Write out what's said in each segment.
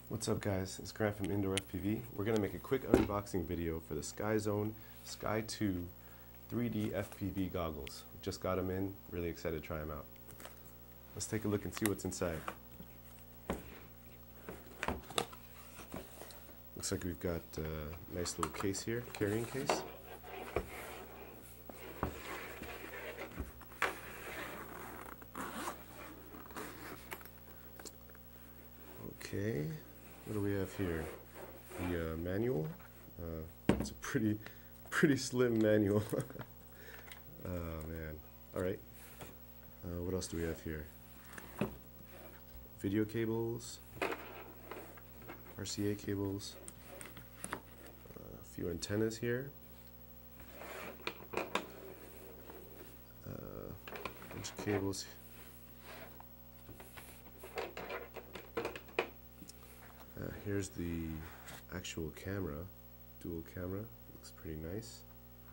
What's up guys, it's Grant from Indoor FPV. We're going to make a quick unboxing video for the SkyZone SKY02 3D FPV goggles. Just got them in, really excited to try them out. Let's take a look and see what's inside. Looks like we've got a nice little case here, carrying case. Okay, what do we have here? The manual. It's a pretty slim manual. Oh man. Alright. What else do we have here? Video cables, RCA cables, a few antennas here, bunch of cables. Here's the actual camera, dual camera, looks pretty nice.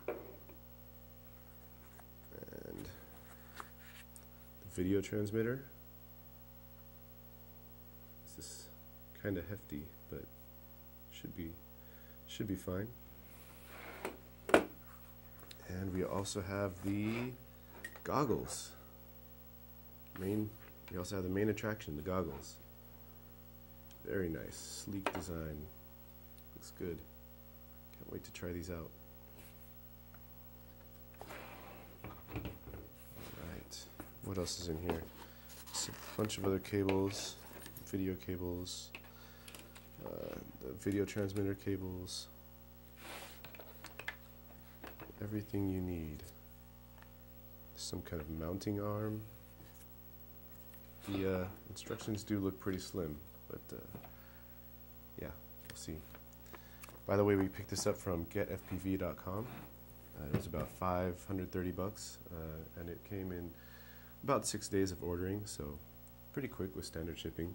And the video transmitter. This is kind of hefty, but should be fine. And we also have the goggles. We also have the main attraction, the goggles. Very nice, sleek design. Looks good. Can't wait to try these out. Alright, what else is in here? Just a bunch of other cables, video cables, the video transmitter cables, everything you need. Some kind of mounting arm. The instructions do look pretty slim. But yeah, we'll see. By the way, we picked this up from getfpv.com. It was about $530, and it came in about 6 days of ordering, so pretty quick with standard shipping.